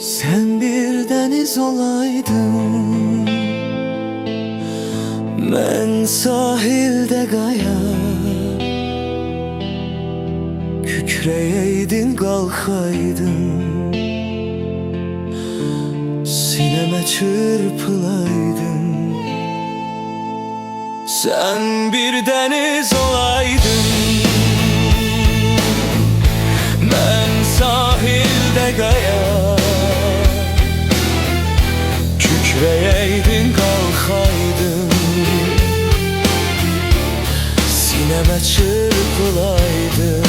Sen bir deniz olaydın, ben sahilde qaya. Kükreyeydin, qalxaydın, sineme çırpılaydın. Sen bir deniz olaydın, ben sahilde qaya. Kükreyeydin, qalxaydın, sineme çırpılaydın.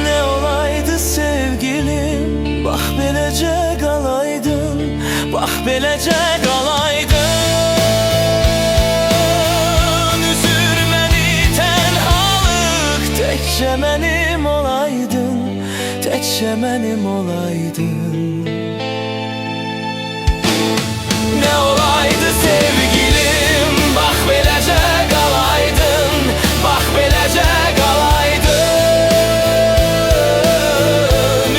Ne olaydı sevgilim, bax beləcə qalaydın, bax beləcə qalaydın. Üzür məni tənhalıq, təkcə mənim olaydın, təkcə mənim olaydın. Ne olaydı sevgilim, bax beləcə qalaydın, bax beləcə qalaydın.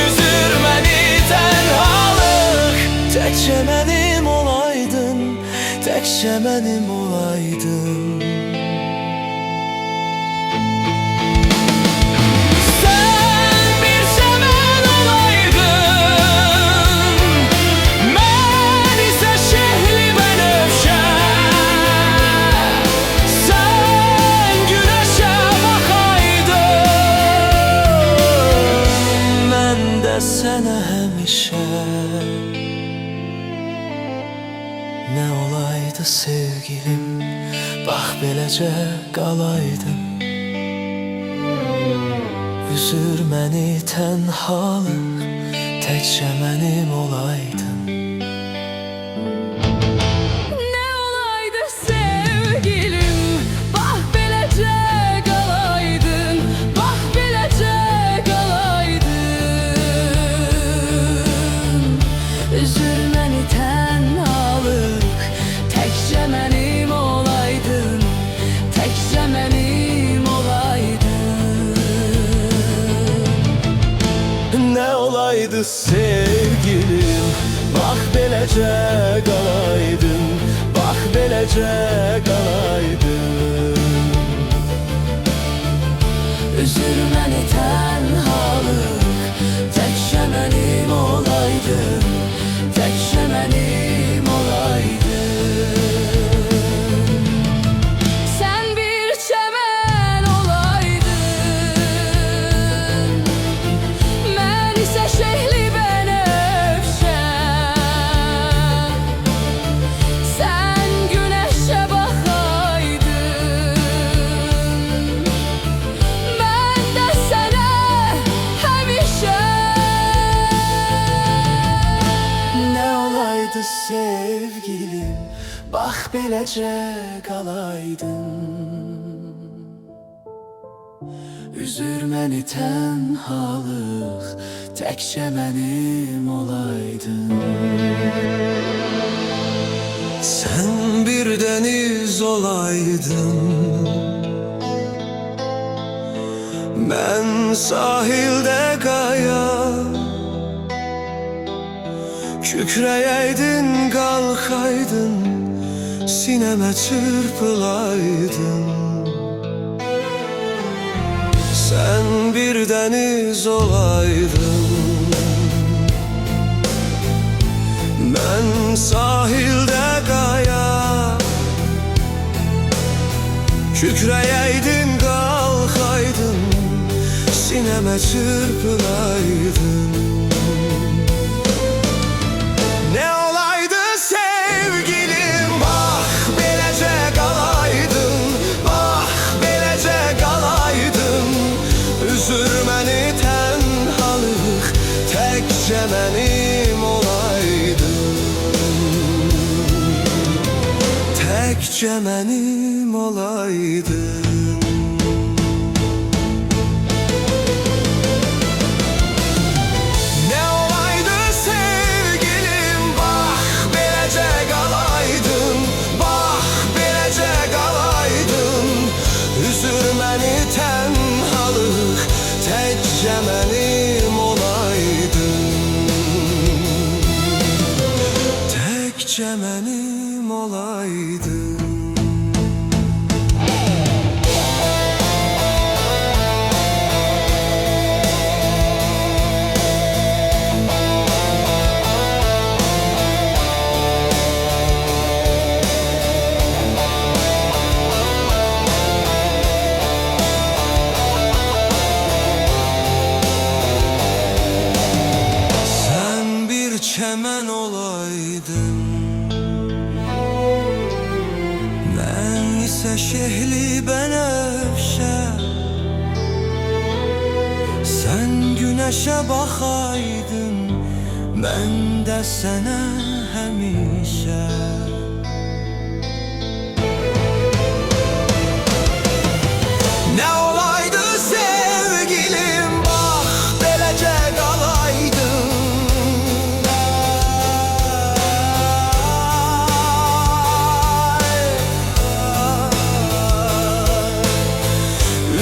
Üzür məni tənhalıq, təkcə mənim olaydın, təkcə mənim olaydın. Sənə həmişə nə olaydı sevgilim, bax beləcə qalaydın. Üzür məni tənhalıq, təkcə mənim olaydın. Üzür məni tənhalıq, təkcə mənim olaydın, təkcə mənim olaydın. Nə olaydı sevgilim, bax beləcə qalaydın, bax beləcə qalaydın. Üzür məni tənhalıq, təkcə mənim olaydın, təkcə mənim olaydın. Sən bir çəmən olaydın, mən isə şehli bənövşə. Sən günəşə baxaydın, mən də sənə həmişə. Sevgilim, bax beləcə qalaydın. Üzür məni tənhalıq, təkcə mənim olaydın. Sən bir dəniz olaydın, mən sahildə qaya. Kükreyeydin, qalxaydın, sineme çırpılaydın. Sen bir deniz olaydın, ben sahilde qaya. Kükreyeydin, qalxaydın, sineme çırpılaydın. Üzür məni tənhalıq, təkcə mənim olaydın, təkcə mənim olaydın. Nə olaydı sevgilim, bax beləcə qalaydın, bax beləcə qalaydın. Üzür məni tənhalıq, təkcə mənim olaydın. çəmən olaydım, mən isə şehli bənövşə. Sən günəşə baxaydın, mən də sənə həmişə. Nə olaydı sevgilim, bax beləcə qalaydın.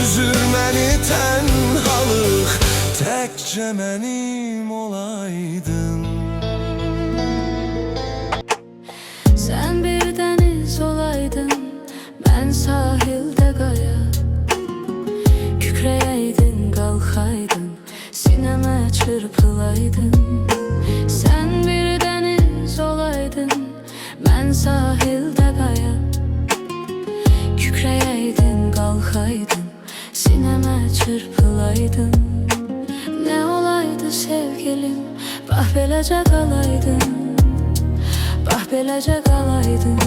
Üzür məni tənhalıq, təkcə mənim olaydın. Sen bir deniz olaydın, ben sahilde qaya. Kükreyeydin, qalxaydın, sineme çırpılaydın. Sen bir deniz olaydın, ben sahilde qaya. Kükreyeydin, qalxaydın, sineme çırpılaydın. Ne olaydı sevgilim, bax beləcə qalaydın, bax beləcə qalaydın.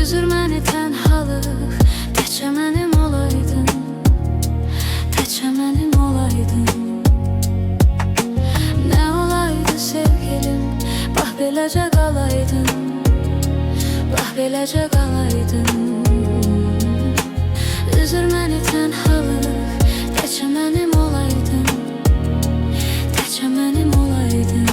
Üzür məni tənhalıq, təkcə mənim olaydın, təkcə mənim olaydın. Nə olaydı sevgilim, bax beləcə qalaydın, bax beləcə qalaydın. Üzür məni tənhalıq, təkcə mənim olaydın, təkcə mənim olaydın.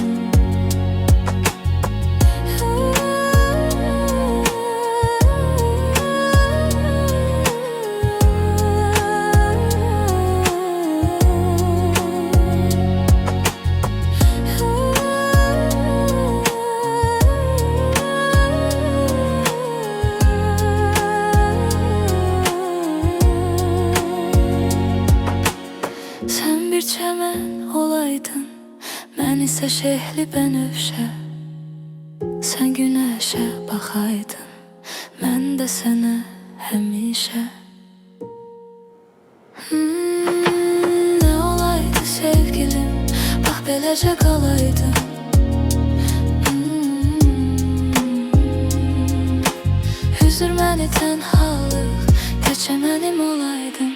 Sen bir çəmən olaydın, mən isə şehli bənövşə. Sən günəşə baxaydın, mən də sənə həmişə. Nə olaydı sevgilim, bax beləcə qalaydın. Üzür məni tənhalıq, təkcə mənim olaydın.